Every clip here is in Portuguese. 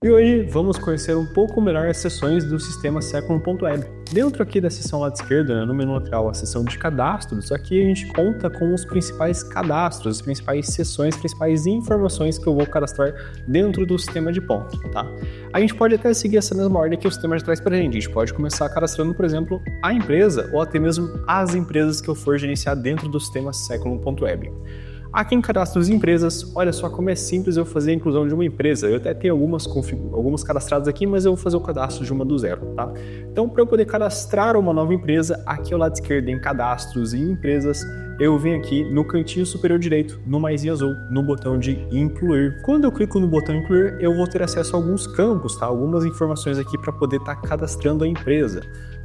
E hoje vamos conhecer um pouco melhor as seções do sistema Second.web. Dentro aqui da seção lado esquerdo, no menu lateral, a seção de cadastros, aqui a gente conta com os principais cadastros, as principais seções, as principais informações que eu vou cadastrar dentro do sistema de ponto, tá? A gente pode até seguir essa mesma ordem que o sistema já traz pra gente. A gente pode começar cadastrando, por exemplo, a empresa ou até mesmo as empresas que eu for gerenciar dentro do sistema Second.web. Aqui em cadastros de empresas, olha só como é simples eu fazer a inclusão de uma empresa. Eu até tenho algumas cadastradas aqui, mas eu vou fazer o cadastro de uma do zero, tá? Então, para eu poder cadastrar uma nova empresa, aqui ao lado esquerdo em cadastros e empresas, eu venho aqui no cantinho superior direito, no maisinho azul, no botão de incluir. Quando eu clico no botão incluir, eu vou ter acesso a alguns campos, tá? Algumas informações aqui para poder estar cadastrando a empresa.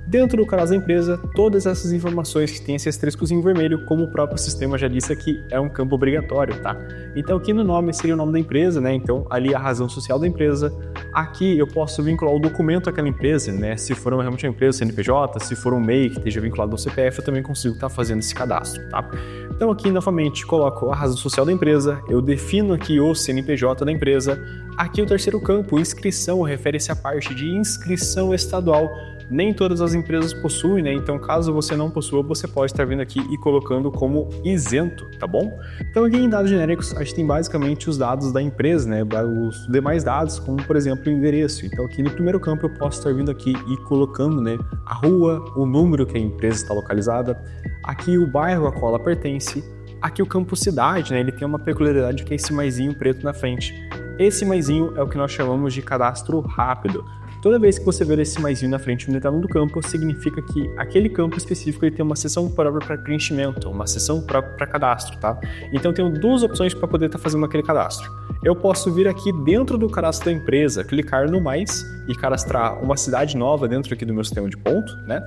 Dentro do cadastro da empresa, todas essas informações que tem esse asteriscozinho vermelho, como o próprio sistema já disse aqui, é um campo obrigatório, tá? Então aqui no nome seria o nome da empresa, né? Então ali a razão social da empresa. Aqui eu posso vincular o documento àquela empresa, né? Se for realmente uma empresa, CNPJ, se for um MEI que esteja vinculado ao CPF, eu também consigo estar fazendo esse cadastro, tá? Então aqui novamente coloco a razão social da empresa, eu defino aqui o CNPJ da empresa. Aqui o terceiro campo, inscrição, refere-se à parte de inscrição estadual. Nem todas as empresas possuem, né? Então, caso você não possua, você pode estar vindo aqui e colocando como isento, tá bom? Então, aqui em dados genéricos, a gente tem basicamente os dados da empresa, né? Os demais dados, como, por exemplo, o endereço. Então, aqui no primeiro campo, eu posso estar vindo aqui e colocando, né? A rua, o número que a empresa está localizada, aqui o bairro a qual ela pertence, aqui o campo cidade, né? Ele tem uma peculiaridade que é esse maisinho preto na frente. Esse maisinho é o que nós chamamos de cadastro rápido. Toda vez que você ver esse maisinho na frente no detalhe do campo, significa que aquele campo específico ele tem uma seção própria para preenchimento, uma seção própria para cadastro, tá? Então eu tenho duas opções para poder estar fazendo aquele cadastro. Eu posso vir aqui dentro do cadastro da empresa, clicar no mais e cadastrar uma cidade nova dentro aqui do meu sistema de ponto, né?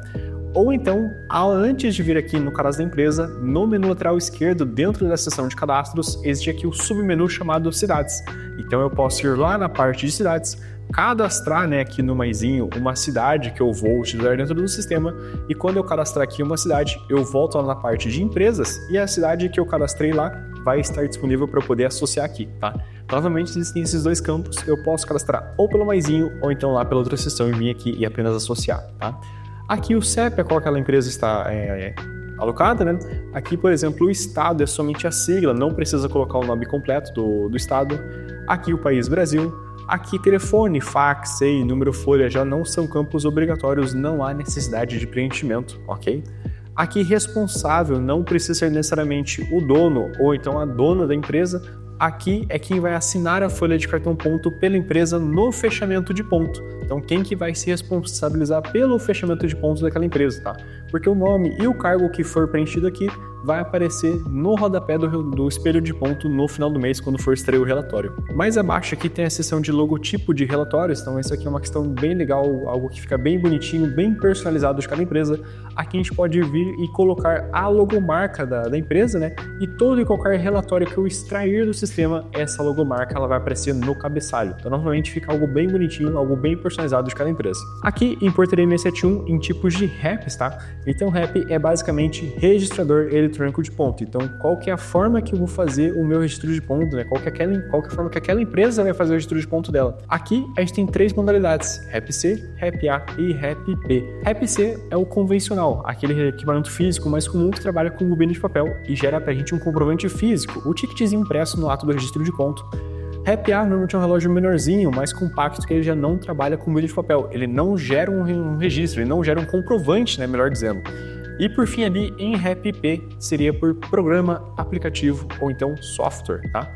Ou então, antes de vir aqui no cadastro da empresa, no menu lateral esquerdo, dentro da seção de cadastros, existe aqui o submenu chamado cidades. Então eu posso ir lá na parte de cidades, cadastrar, né, aqui no maisinho uma cidade que eu vou utilizar dentro do sistema, e quando eu cadastrar aqui uma cidade, eu volto lá na parte de empresas e a cidade que eu cadastrei lá vai estar disponível para eu poder associar aqui, tá? Novamente, existem esses dois campos, eu posso cadastrar ou pelo maisinho ou então lá pela outra seção e vir aqui e apenas associar, tá? Aqui o CEP, a qual aquela empresa está alocada, né? Aqui, por exemplo, o estado é somente a sigla, não precisa colocar o nome completo do estado. Aqui o país Brasil. Aqui telefone, fax, e número folha já não são campos obrigatórios, não há necessidade de preenchimento, ok? Aqui responsável não precisa ser necessariamente o dono ou então a dona da empresa. Aqui é quem vai assinar a folha de cartão ponto pela empresa no fechamento de ponto. Então, quem que vai se responsabilizar pelo fechamento de pontos daquela empresa, tá? Porque o nome e o cargo que for preenchido aqui vai aparecer no rodapé do espelho de ponto no final do mês, quando for extrair o relatório. Mais abaixo aqui tem a seção de logotipo de relatórios, então isso aqui é uma questão bem legal, algo que fica bem bonitinho, bem personalizado de cada empresa. Aqui a gente pode vir e colocar a logomarca da empresa, né? E todo e qualquer relatório que eu extrair do sistema, essa logomarca ela vai aparecer no cabeçalho. Então, normalmente fica algo bem bonitinho, algo bem personalizado de cada empresa. Aqui em Portaria MS71 em tipos de REPs, tá? Então, REP é basicamente registrador eletrônico de ponto. Então, qual que é a forma que eu vou fazer o meu registro de ponto, né? Qual que é a forma que aquela empresa vai fazer o registro de ponto dela. Aqui a gente tem três modalidades: REP-C, REP-A e REP-P. REP-C é o convencional, aquele equipamento físico mais comum que trabalha com bobina de papel e gera pra gente um comprovante físico, o ticketzinho impresso no ato do registro de ponto. REP-A normalmente é um relógio menorzinho, mais compacto, que ele já não trabalha com bobina de papel. Ele não gera um registro, ele não gera um comprovante, né, melhor dizendo. E por fim ali em REP-P seria por programa, aplicativo ou então software, tá?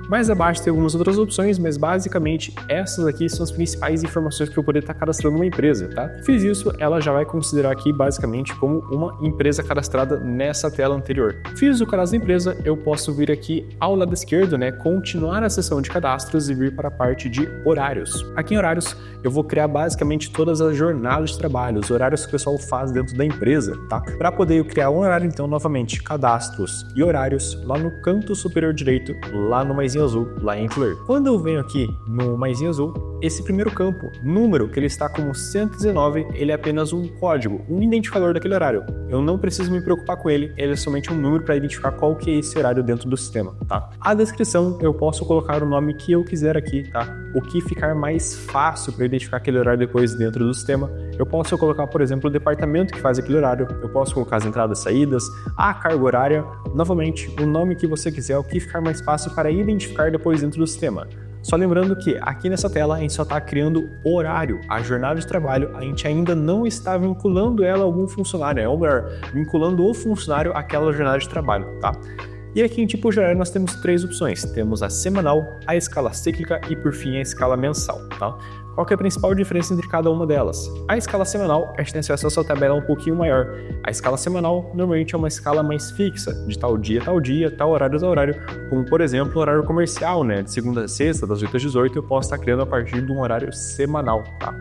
Mais abaixo tem algumas outras opções, mas basicamente essas aqui são as principais informações para eu poder estar cadastrando uma empresa, tá? Fiz isso, ela já vai considerar aqui basicamente como uma empresa cadastrada nessa tela anterior. Fiz o cadastro da empresa, eu posso vir aqui ao lado esquerdo, né, continuar a seção de cadastros e vir para a parte de horários. Aqui em horários, eu vou criar basicamente todas as jornadas de trabalho, os horários que o pessoal faz dentro da empresa, tá? Para poder eu criar um horário, então, novamente, cadastros e horários lá no canto superior direito, lá no maisinho azul, lá em incluir. Quando eu venho aqui no maisinho azul, esse primeiro campo, número, que ele está como 119, ele é apenas um código, um identificador daquele horário. Eu não preciso me preocupar com ele, ele é somente um número para identificar qual que é esse horário dentro do sistema, tá? A descrição, eu posso colocar o nome que eu quiser aqui, tá? O que ficar mais fácil para identificar aquele horário depois dentro do sistema. Eu posso colocar, por exemplo, o departamento que faz aquele horário, eu posso colocar as entradas e saídas, a carga horária, novamente, o nome que você quiser, o que ficar mais fácil para identificar depois dentro do sistema. Só lembrando que aqui nessa tela a gente só está criando horário, a jornada de trabalho, a gente ainda não está vinculando ela a algum funcionário, ou melhor, vinculando o funcionário àquela jornada de trabalho, tá? E aqui em tipo de horário nós temos 3 opções, temos a semanal, a escala cíclica e por fim a escala mensal, tá? Qual que é a principal diferença entre cada uma delas? A escala semanal, a gente tem acesso a essa tabela um pouquinho maior. A escala semanal normalmente é uma escala mais fixa, de tal dia, tal horário, como por exemplo o horário comercial, né? De segunda a sexta, das 8 às 18, eu posso estar criando a partir de um horário semanal, tá?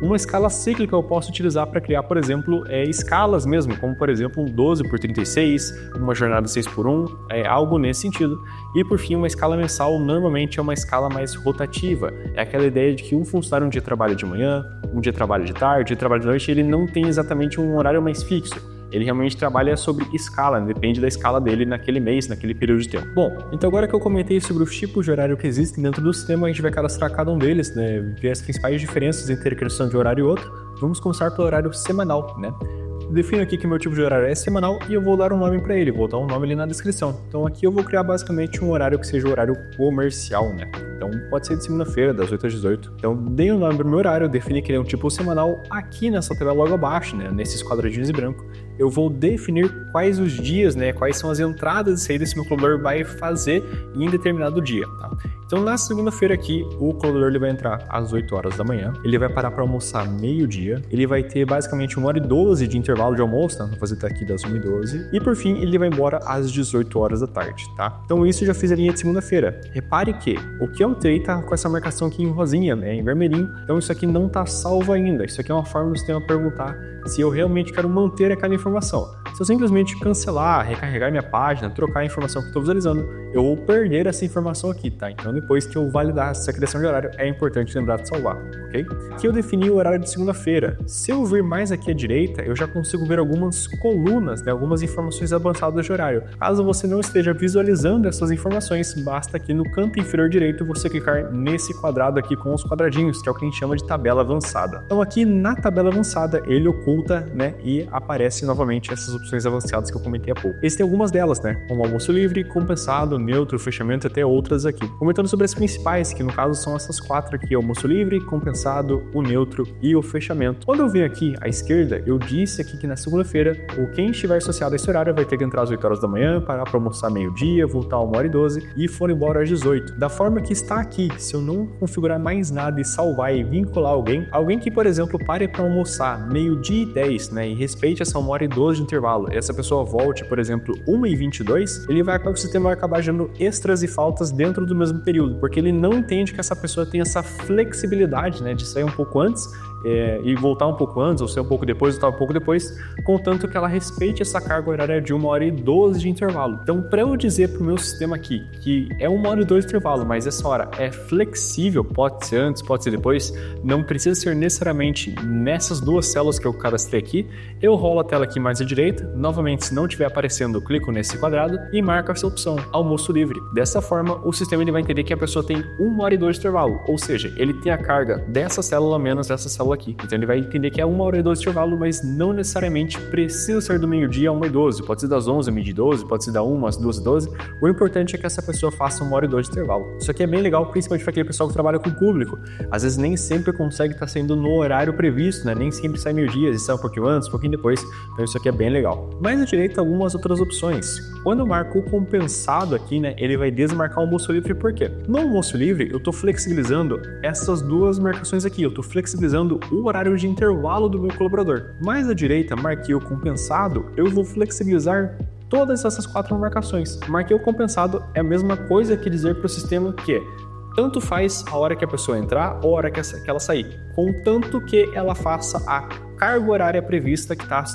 Uma escala cíclica eu posso utilizar para criar, por exemplo, escalas mesmo, como por exemplo um 12 por 36, uma jornada 6 por 1, algo nesse sentido. E por fim, uma escala mensal normalmente é uma escala mais rotativa. É aquela ideia de que um funcionário um dia trabalha de manhã, um dia trabalha de tarde, um dia trabalha de noite, ele não tem exatamente um horário mais fixo. Ele realmente trabalha sobre escala, depende da escala dele naquele mês, naquele período de tempo. Bom, então agora que eu comentei sobre os tipos de horário que existem dentro do sistema, a gente vai cadastrar cada um deles, né, ver as principais diferenças entre a criação de horário e outro. Vamos começar pelo horário semanal, né? Defino aqui que meu tipo de horário é semanal e eu vou dar um nome para ele, vou dar um nome ali na descrição. Então aqui eu vou criar basicamente um horário que seja o horário comercial, né? Então pode ser de segunda-feira, das 8 às 18. Então dei um nome para o meu horário, defini que ele é um tipo semanal. Aqui nessa tabela logo abaixo, né, nesses quadradinhos em branco, eu vou definir quais os dias, né, quais são as entradas e saídas que meu colaborador vai fazer em determinado dia, tá? Então na segunda-feira aqui, o colaborador ele vai entrar às 8 horas da manhã, ele vai parar para almoçar meio-dia, ele vai ter basicamente 1h12 de intervalo de almoço, tá? Vou fazer até aqui das 1h12, e por fim ele vai embora às 18 horas da tarde, tá? Então isso eu já fiz a linha de segunda-feira. Repare que o que eu alterei tá com essa marcação aqui em rosinha, né, em vermelhinho, então isso aqui não tá salvo ainda, isso aqui é uma forma do sistema perguntar se eu realmente quero manter aquela informação. Se eu simplesmente cancelar, recarregar minha página, trocar a informação que eu estou visualizando, eu vou perder essa informação aqui, tá? Então depois que eu validar essa criação de horário, é importante lembrar de salvar, ok? Aqui eu defini o horário de segunda-feira. Se eu vir mais aqui à direita, eu já consigo ver algumas colunas, né? Algumas informações avançadas de horário. Caso você não esteja visualizando essas informações, basta aqui no canto inferior direito você clicar nesse quadrado aqui com os quadradinhos, que é o que a gente chama de tabela avançada. Então aqui na tabela avançada, ele oculta, né? E aparece novamente essas opções avançadas que eu comentei há pouco. Existem algumas delas, né? Como almoço livre, compensado, neutro, fechamento, até outras aqui. Comentando sobre as principais, que no caso são essas 4 aqui, almoço livre, compensado, o neutro e o fechamento. Quando eu venho aqui à esquerda, eu disse aqui que na segunda-feira, quem estiver associado a esse horário vai ter que entrar às 8 horas da manhã, parar para almoçar meio-dia, voltar a 1h12 e for embora às 18. Da forma que está aqui, se eu não configurar mais nada e salvar e vincular alguém que, por exemplo, pare para almoçar meio-dia e 10, né, e respeite essa 1h12 de intervalo, essa pessoa volte, por exemplo, 1h22, o sistema vai acabar gerando extras e faltas dentro do mesmo período, porque ele não entende que essa pessoa tem essa flexibilidade, né, de sair um pouco antes e voltar um pouco antes, ou sair um pouco depois, voltar um pouco depois, contanto que ela respeite essa carga horária de 1h12 de intervalo. Então, para eu dizer para o meu sistema aqui que é 1h12 de intervalo, mas essa hora é flexível, pode ser antes, pode ser depois, não precisa ser necessariamente nessas duas células que eu cadastrei aqui, eu rolo a tela aqui mais à direita, novamente se não estiver aparecendo, eu clico nesse quadrado e marco essa opção, almoço livre. Dessa forma, o sistema ele vai entender que a pessoa tem 1h12 de intervalo, ou seja, ele tem a carga dessa célula menos dessa célula aqui. Então ele vai entender que é 1h12 de intervalo, mas não necessariamente precisa ser do meio-dia a 1h12, pode ser das 11 a meio-dia 12, pode ser da 1 às 2h12. O importante é que essa pessoa faça 1h12 de intervalo. Isso aqui é bem legal, principalmente para aquele pessoal que trabalha com o público. Às vezes nem sempre consegue estar saindo no horário previsto, né? Nem sempre sai meio-dia, eles saem um pouquinho antes, um pouquinho depois. Então isso aqui é bem legal. Mais à direita, algumas outras opções. Quando eu marco o compensado aqui, né, ele vai desmarcar o almoço livre, por quê? No almoço livre, eu estou flexibilizando essas duas marcações aqui, eu estou flexibilizando o horário de intervalo do meu colaborador. Mais à direita, marquei o compensado, eu vou flexibilizar todas essas 4 marcações. Marquei o compensado é a mesma coisa que dizer para o sistema que tanto faz a hora que a pessoa entrar ou a hora que ela sair, contanto que ela faça a carga horária prevista que está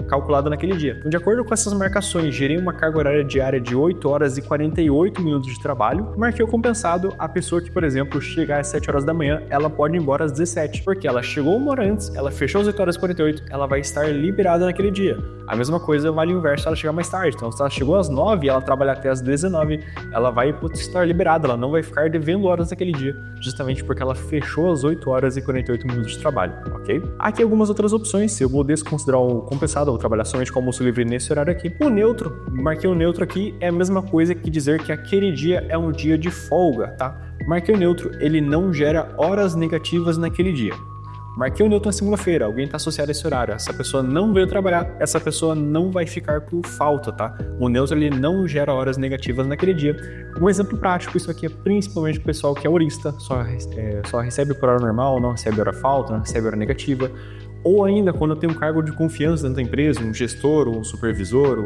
calculada naquele dia. Então, de acordo com essas marcações, gerei uma carga horária diária de 8 horas e 48 minutos de trabalho, marquei o compensado a pessoa que, por exemplo, chegar às 7 horas da manhã, ela pode ir embora às 17, porque ela chegou uma hora antes, ela fechou às 8 horas e 48, ela vai estar liberada naquele dia. A mesma coisa vale o inverso se ela chegar mais tarde. Então, se ela chegou às 9 e ela trabalhar até às 19, ela vai estar liberada, ela não vai ficar devendo horas naquele dia, justamente porque ela fechou às 8 horas e 48 minutos de trabalho, ok? Aqui algumas outras opções, eu vou desconsiderar o compensado, vou trabalhar somente com almoço livre nesse horário aqui. O neutro, marquei o neutro aqui, é a mesma coisa que dizer que aquele dia é um dia de folga, tá? Marquei o neutro, ele não gera horas negativas naquele dia. Marquei o neutro na segunda-feira, alguém está associado a esse horário, essa pessoa não veio trabalhar, essa pessoa não vai ficar por falta, tá? O neutro, ele não gera horas negativas naquele dia. Um exemplo prático, isso aqui é principalmente o pessoal que é horista, só recebe por hora normal, não recebe hora falta, não recebe hora negativa, ou ainda quando eu tenho um cargo de confiança dentro da empresa, um gestor, um supervisor,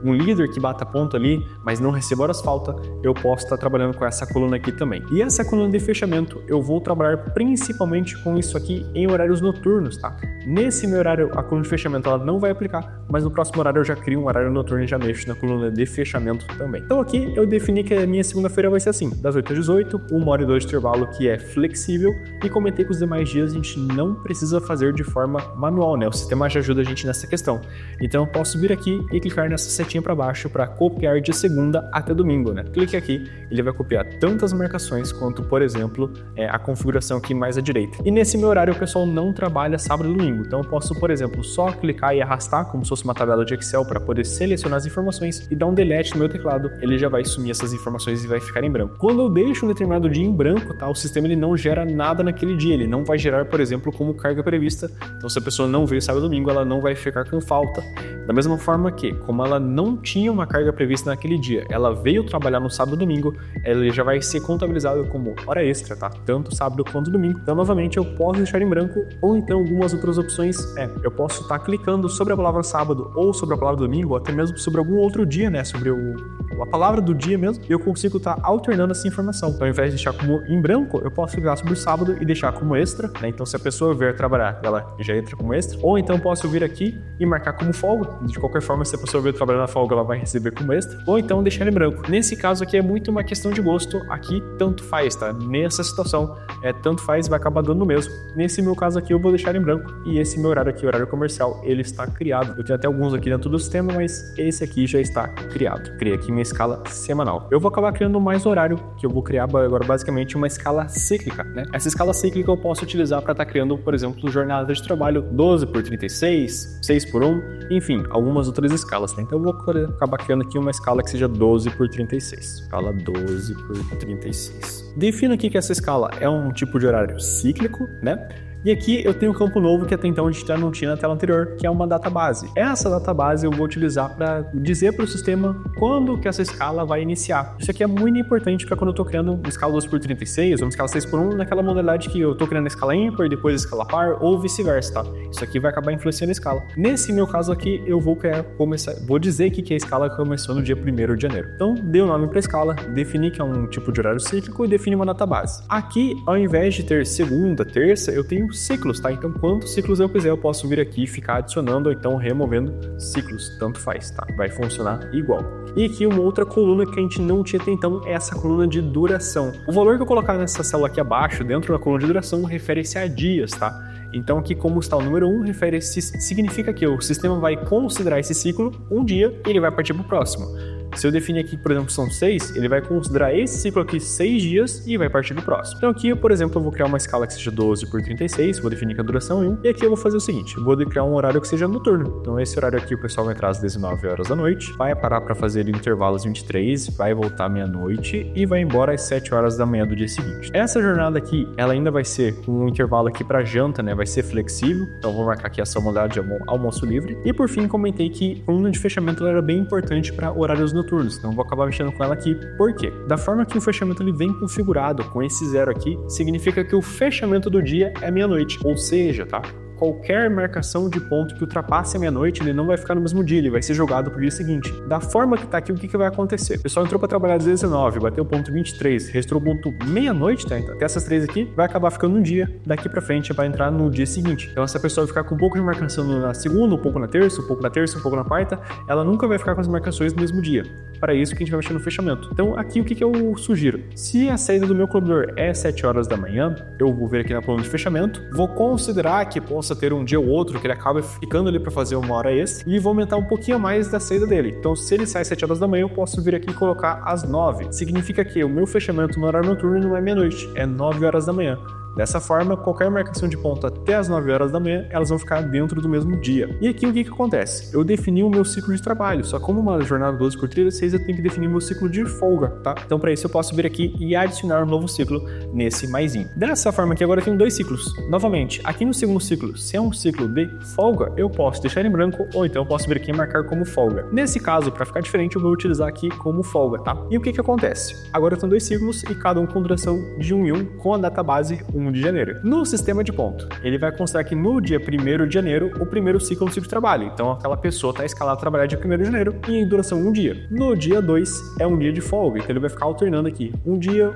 um líder que bata ponto ali, mas não receba horas falta, eu posso estar trabalhando com essa coluna aqui também. E essa coluna de fechamento, eu vou trabalhar principalmente com isso aqui em horários noturnos, tá? Nesse meu horário, a coluna de fechamento ela não vai aplicar, mas no próximo horário eu já crio um horário noturno e já mexo na coluna de fechamento também. Então aqui eu defini que a minha segunda-feira vai ser assim, das 8 às 18, 1 hora e 2 de intervalo, que é flexível, e comentei que os demais dias a gente não precisa fazer de forma manual, né? O sistema já ajuda a gente nessa questão. Então eu posso vir aqui e clicar nessa setinha para baixo para copiar de segunda até domingo, né? Clique aqui, ele vai copiar tantas marcações quanto, por exemplo, a configuração aqui mais à direita. E nesse meu horário o pessoal não trabalha sábado e domingo, então eu posso, por exemplo, só clicar e arrastar como se fosse uma tabela de Excel para poder selecionar as informações e dar um delete no meu teclado, ele já vai sumir essas informações e vai ficar em branco. Quando eu deixo um determinado dia em branco, tá? O sistema ele não gera nada naquele dia, ele não vai gerar, por exemplo, como carga prevista. Então se a pessoa não veio sábado e domingo, ela não vai ficar com falta. Da mesma forma que, como ela não tinha uma carga prevista naquele dia, ela veio trabalhar no sábado e domingo, ela já vai ser contabilizado como hora extra, tá? Tanto sábado quanto domingo. Então, novamente, eu posso deixar em branco, ou então algumas outras opções eu posso estar clicando sobre a palavra sábado, ou sobre a palavra domingo, ou até mesmo sobre algum outro dia, né? Sobre a palavra do dia mesmo, e eu consigo estar alternando essa informação. Então, ao invés de deixar como em branco, eu posso clicar sobre o sábado e deixar como extra, né? Então, se a pessoa vier trabalhar, ela já entra como extra. Ou então, posso vir aqui e marcar como folga. De qualquer forma, se a pessoa vier trabalhar na folga, ela vai receber como extra. Ou então, deixar em branco. Nesse caso aqui, é muito uma questão de gosto. Aqui, tanto faz, tá? Nessa situação, tanto faz, vai acabar dando o mesmo. Nesse meu caso aqui, eu vou deixar em branco. E esse meu horário aqui, horário comercial, ele está criado. Eu tenho até alguns aqui dentro do sistema, mas esse aqui já está criado. Criei aqui minha escala semanal. Eu vou acabar criando mais horário, que eu vou criar agora basicamente uma escala cíclica, né? Essa escala cíclica eu posso utilizar para estar criando, por exemplo, jornada de trabalho 12 por 36, 6 por 1, enfim, algumas outras escalas, né? Então eu vou acabar criando aqui uma escala que seja 12 por 36. Escala 12 por 36. Defino aqui que essa escala é um tipo de horário cíclico, né? E aqui eu tenho um campo novo que até então a gente já não tinha na tela anterior, que é uma database. Essa database eu vou utilizar para dizer para o sistema quando que essa escala vai iniciar. Isso aqui é muito importante para quando eu estou criando uma escala 12 por 36 ou uma escala 6 por 1, naquela modalidade que eu estou criando a escala ímpar, depois a escala par ou vice-versa, tá? Isso aqui vai acabar influenciando a escala. Nesse meu caso aqui, eu vou dizer que a escala começou no dia 1º de janeiro. Então, dei o nome para a escala, defini que é um tipo de horário cíclico e defini uma database. Aqui, ao invés de ter segunda, terça, eu tenho ciclos, tá? Então, quantos ciclos eu quiser, eu posso vir aqui e ficar adicionando ou então removendo ciclos, tanto faz, tá? Vai funcionar igual. E aqui uma outra coluna que a gente não tinha até então é essa coluna de duração. O valor que eu colocar nessa célula aqui abaixo, dentro da coluna de duração, refere-se a dias, tá? Então aqui como está o número 1, significa que o sistema vai considerar esse ciclo um dia e ele vai partir para o próximo. Se eu definir aqui, por exemplo, são 6, ele vai considerar esse ciclo aqui 6 dias e vai partir do próximo. Então aqui, por exemplo, eu vou criar uma escala que seja 12 por 36, vou definir que a duração é 1, e aqui eu vou fazer o seguinte, eu vou criar um horário que seja noturno. Então esse horário aqui o pessoal vai entrar às 19 horas da noite, vai parar para fazer intervalos 23, vai voltar meia-noite e vai embora às 7 horas da manhã do dia seguinte. Essa jornada aqui, ela ainda vai ser com um intervalo aqui para janta, né? Vai ser flexível, então vou marcar aqui essa modalidade de almoço livre. E por fim, comentei que a coluna de fechamento ela era bem importante para horários noturnos. Então vou acabar mexendo com ela aqui. Por quê? Da forma que o fechamento ele vem configurado com esse 0 aqui, significa que o fechamento do dia é meia-noite. Ou seja, tá? qualquer marcação de ponto que ultrapasse a meia-noite, ele não vai ficar no mesmo dia, ele vai ser jogado pro dia seguinte. Da forma que tá aqui, o que vai acontecer? O pessoal entrou pra trabalhar às 19, bateu o ponto 23, restou o ponto meia-noite, tá? Então, até essas 3 aqui, vai acabar ficando um dia, daqui pra frente vai entrar no dia seguinte. Então, essa pessoa vai ficar com um pouco de marcação na segunda, um pouco na terça, um pouco na terça, um pouco na quarta, ela nunca vai ficar com as marcações no mesmo dia. Para isso que a gente vai mexer no fechamento. Então, aqui o que eu sugiro? Se a saída do meu colaborador é 7 horas da manhã, eu vou ver aqui na coluna de fechamento, vou considerar que possa ter um dia ou outro que ele acaba ficando ali para fazer uma hora extra e vou aumentar um pouquinho a mais da saída dele. Então, se ele sai às 7 horas da manhã, eu posso vir aqui e colocar às 9. Significa que o meu fechamento no horário noturno não é meia-noite, é 9 horas da manhã. Dessa forma, qualquer marcação de ponto até as 9 horas da manhã, elas vão ficar dentro do mesmo dia. E aqui o que acontece? Eu defini o meu ciclo de trabalho, só como uma jornada 12 por 36, eu tenho que definir meu ciclo de folga, tá? Então para isso eu posso vir aqui e adicionar um novo ciclo nesse maisinho. Dessa forma aqui agora eu tenho 2 ciclos. Novamente, aqui no segundo ciclo, se é um ciclo de folga, eu posso deixar em branco ou então eu posso vir aqui e marcar como folga. Nesse caso, para ficar diferente, eu vou utilizar aqui como folga, tá? E o que acontece? Agora eu tenho 2 ciclos e cada um com duração de 1 em 1 com a data base 1 de janeiro. No sistema de ponto, ele vai considerar que no dia 1º de janeiro, o primeiro ciclo é um ciclo de trabalho. Então, aquela pessoa está escalada a trabalhar dia 1º de janeiro e em duração 1 dia. No dia 2 é um dia de folga, então ele vai ficar alternando aqui. Um dia.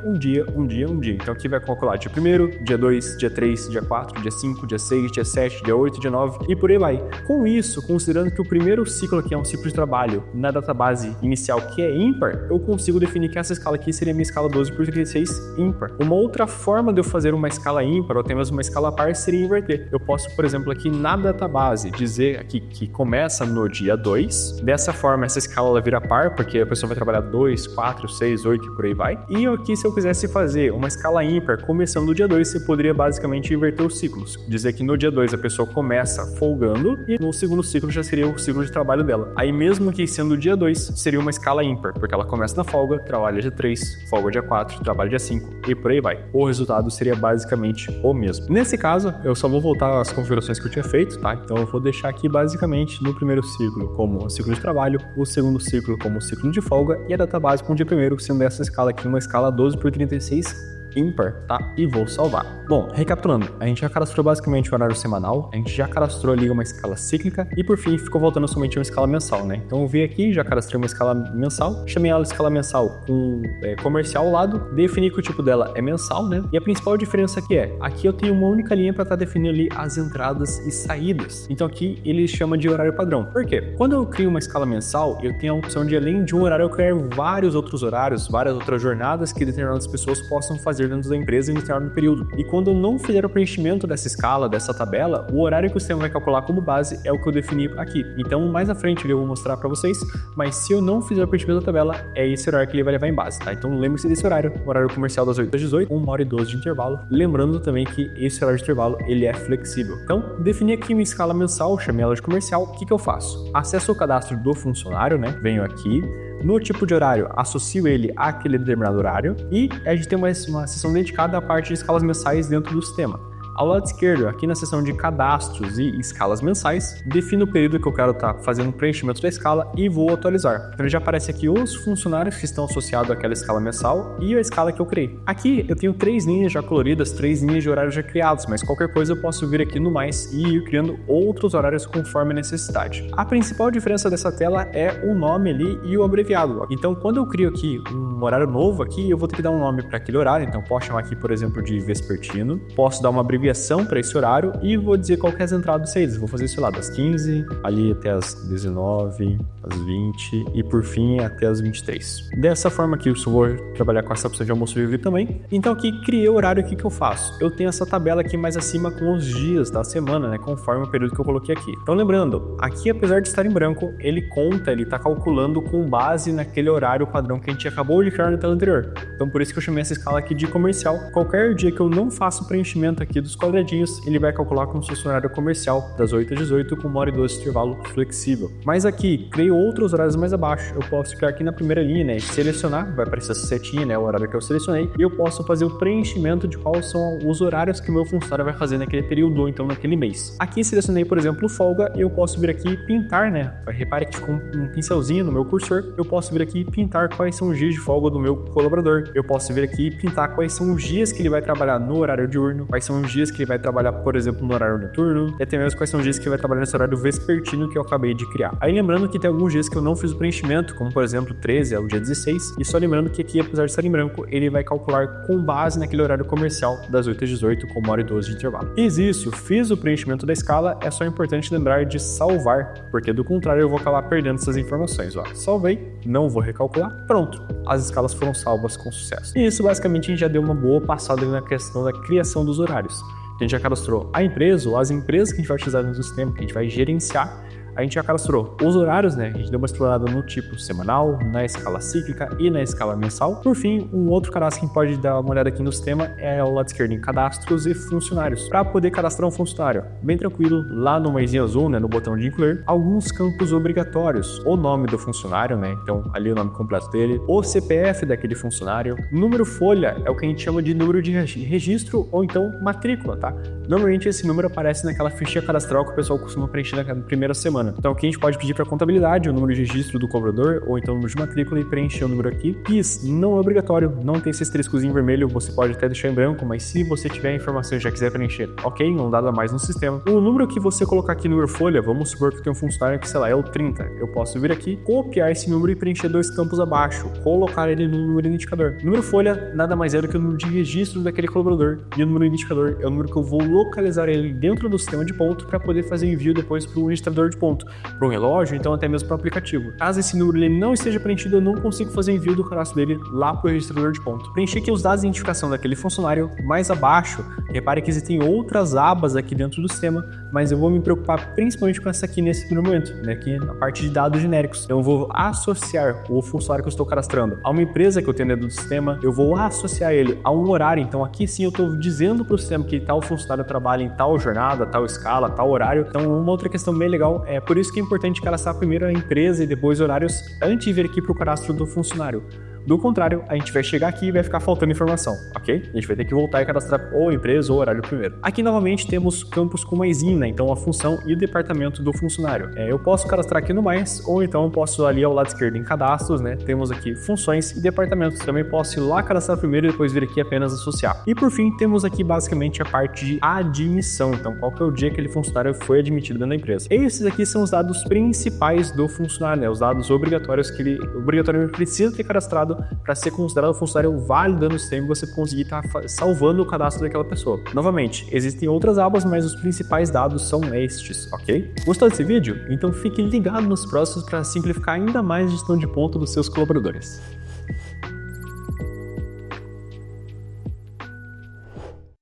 Então, aqui vai calcular dia 1º, dia 2, dia 3, dia 4, dia 5, dia 6, dia 7, dia 8, dia 9 e por aí vai. Com isso, considerando que o primeiro ciclo aqui é um ciclo de trabalho na database inicial que é ímpar, eu consigo definir que essa escala aqui seria a minha escala 12 por 36 ímpar. Uma outra forma de eu fazer uma escala ímpar ou até mesmo uma escala par seria inverter. Eu posso, por exemplo, aqui na database dizer aqui que começa no dia 2. Dessa forma, essa escala ela vira par, porque a pessoa vai trabalhar 2, 4, 6, 8 e por aí vai. E aqui, se eu quisesse fazer uma escala ímpar começando no dia 2, você poderia basicamente inverter os ciclos. Dizer que no dia 2 a pessoa começa folgando e no segundo ciclo já seria o ciclo de trabalho dela. Aí mesmo que sendo o dia 2, seria uma escala ímpar, porque ela começa na folga, trabalha dia 3, folga dia 4, trabalha dia 5 e por aí vai. O resultado seria basicamente o mesmo. Nesse caso, eu só vou voltar às configurações que eu tinha feito, tá? Então eu vou deixar aqui basicamente no primeiro ciclo como o ciclo de trabalho, o segundo ciclo como o ciclo de folga e a database com o dia primeiro, sendo essa escala aqui uma escala 12 por 36 ímpar, tá? E vou salvar. Bom, recapitulando, a gente já cadastrou basicamente o horário semanal, a gente já cadastrou ali uma escala cíclica e por fim ficou voltando somente uma escala mensal, né? Então eu vim aqui, já cadastrei uma escala mensal, chamei ela de escala mensal com comercial ao lado, defini que o tipo dela é mensal, né? E a principal diferença aqui eu tenho uma única linha para estar definindo ali as entradas e saídas. Então aqui ele chama de horário padrão. Por quê? Quando eu crio uma escala mensal, eu tenho a opção de além de um horário eu criar vários outros horários, várias outras jornadas que determinadas pessoas possam fazer dentro da empresa em determinado período. E quando eu não fizer o preenchimento dessa escala, dessa tabela, o horário que o sistema vai calcular como base é o que eu defini aqui. Então, mais à frente eu vou mostrar para vocês, mas se eu não fizer o preenchimento da tabela, é esse horário que ele vai levar em base, tá? Então, lembre-se desse horário, o horário comercial das 8 às 18, 1 hora e 12 de intervalo. Lembrando também que esse horário de intervalo, ele é flexível. Então, defini aqui minha escala mensal, chamei ela de comercial. O que eu faço? Acesso ao cadastro do funcionário, né? Venho aqui. No tipo de horário, associo ele àquele determinado horário e a gente tem uma seção dedicada à parte de escalas mensais dentro do sistema. Ao lado esquerdo, aqui na seção de cadastros e escalas mensais, defino o período que eu quero estar fazendo o preenchimento da escala e vou atualizar. Então já aparece aqui os funcionários que estão associados àquela escala mensal e a escala que eu criei. Aqui eu tenho 3 linhas já coloridas, 3 linhas de horários já criados, mas qualquer coisa eu posso vir aqui no mais e ir criando outros horários conforme a necessidade. A principal diferença dessa tela é o nome ali e o abreviado. Então quando eu crio aqui um horário novo aqui, eu vou ter que dar um nome para aquele horário. Então posso chamar aqui, por exemplo, de vespertino. Posso dar uma abreviação para esse horário e vou dizer qual que é as entradas e saídas. Vou fazer isso lá das 15, ali até as 19, às 20 e por fim até as 23. Dessa forma aqui eu só vou trabalhar com essa opção de almoço livre também. Então aqui criei o horário, o que eu faço? Eu tenho essa tabela aqui mais acima com os dias da semana, né, conforme o período que eu coloquei aqui. Então lembrando, aqui apesar de estar em branco, ele está calculando com base naquele horário padrão que a gente acabou de criar na tela anterior. Então por isso que eu chamei essa escala aqui de comercial. Qualquer dia que eu não faço o preenchimento aqui dos quadradinhos, ele vai calcular como se fosse um horário comercial das 8 às 18 com 1 hora e 12 de intervalo flexível. Mas aqui, criei outros horários mais abaixo. Eu posso clicar aqui na primeira linha, né, e selecionar, vai aparecer essa setinha, né, o horário que eu selecionei, e eu posso fazer o preenchimento de quais são os horários que o meu funcionário vai fazer naquele período ou então naquele mês. Aqui selecionei, por exemplo, folga, e eu posso vir aqui e pintar, né, repare que com um pincelzinho no meu cursor, eu posso vir aqui e pintar quais são os dias de folga do meu colaborador. Eu posso vir aqui e pintar quais são os dias que ele vai trabalhar no horário diurno, quais são os dias que ele vai trabalhar, por exemplo, no horário noturno, e até mesmo quais são os dias que ele vai trabalhar nesse horário vespertino que eu acabei de criar. Aí lembrando que tem alguns dias que eu não fiz o preenchimento, como por exemplo 13 é o dia 16, e só lembrando que aqui, apesar de estar em branco, ele vai calcular com base naquele horário comercial das 8 às 18 com 1 hora e 12 de intervalo. Fiz isso, fiz o preenchimento da escala, é só importante lembrar de salvar, porque do contrário eu vou acabar perdendo essas informações. Ó, salvei, não vou recalcular, pronto, as escalas foram salvas com sucesso. E isso basicamente a gente já deu uma boa passada na questão da criação dos horários. A gente já cadastrou a empresa ou as empresas que a gente vai utilizar no sistema, que a gente vai gerenciar. A gente já cadastrou os horários, né? A gente deu uma explorada no tipo semanal, na escala cíclica e na escala mensal. Por fim, um outro cadastro que a gente pode dar uma olhada aqui no sistema é o lado esquerdo em cadastros e funcionários. Para poder cadastrar um funcionário, bem tranquilo, lá no maisinho azul, né, no botão de incluir, alguns campos obrigatórios. O nome do funcionário, né? Então, ali o nome completo dele, o CPF daquele funcionário, número folha é o que a gente chama de número de registro ou então matrícula, tá? Normalmente esse número aparece naquela fichinha cadastral que o pessoal costuma preencher na primeira semana. Então aqui a gente pode pedir para a contabilidade o número de registro do cobrador ou então o número de matrícula e preencher o número aqui. PIS não é obrigatório, não tem esse asteriscozinho vermelho, você pode até deixar em branco, mas se você tiver a informação e já quiser preencher, ok, não dá mais no sistema. O número que você colocar aqui no número folha, vamos supor que tem um funcionário que, sei lá, é o 30. Eu posso vir aqui, copiar esse número e preencher 2 campos abaixo, colocar ele no número indicador. O número folha nada mais é do que o número de registro daquele colaborador e o número indicador é o número que eu vou localizar ele dentro do sistema de ponto para poder fazer envio depois para o registrador de ponto, para um relógio, então até mesmo para o aplicativo. Caso esse número ele não esteja preenchido, eu não consigo fazer envio do cadastro dele lá para o registrador de ponto. Preencher aqui os dados de identificação daquele funcionário. Mais abaixo, repare que existem outras abas aqui dentro do sistema, mas eu vou me preocupar principalmente com essa aqui nesse primeiro momento, né, aqui na parte de dados genéricos. Então eu vou associar o funcionário que eu estou cadastrando a uma empresa que eu tenho dentro do sistema, eu vou associar ele a um horário, então aqui sim eu estou dizendo para o sistema que tal funcionário trabalha em tal jornada, tal escala, tal horário. Então uma outra questão bem legal, é por isso que é importante cadastrar primeiro a empresa e depois horários antes de vir aqui para o cadastro do funcionário. Do contrário, a gente vai chegar aqui e vai ficar faltando informação, ok? A gente vai ter que voltar e cadastrar ou a empresa ou o horário primeiro. Aqui, novamente, temos campos com maisinho, né? Então, a função e o departamento do funcionário. Eu posso cadastrar aqui no mais, ou então eu posso ali ao lado esquerdo em cadastros, né? Temos aqui funções e departamentos. Também posso ir lá cadastrar primeiro e depois vir aqui apenas associar. E, por fim, temos aqui basicamente a parte de admissão. Então, qual que é o dia que aquele funcionário foi admitido dentro da empresa. Esses aqui são os dados principais do funcionário, né? Os dados obrigatórios que ele obrigatoriamente precisa ter cadastrado para ser considerado funcionário válido no sistema e você conseguir estar salvando o cadastro daquela pessoa. Novamente, existem outras abas, mas os principais dados são estes, ok? Gostou desse vídeo? Então fique ligado nos próximos para simplificar ainda mais a gestão de ponto dos seus colaboradores.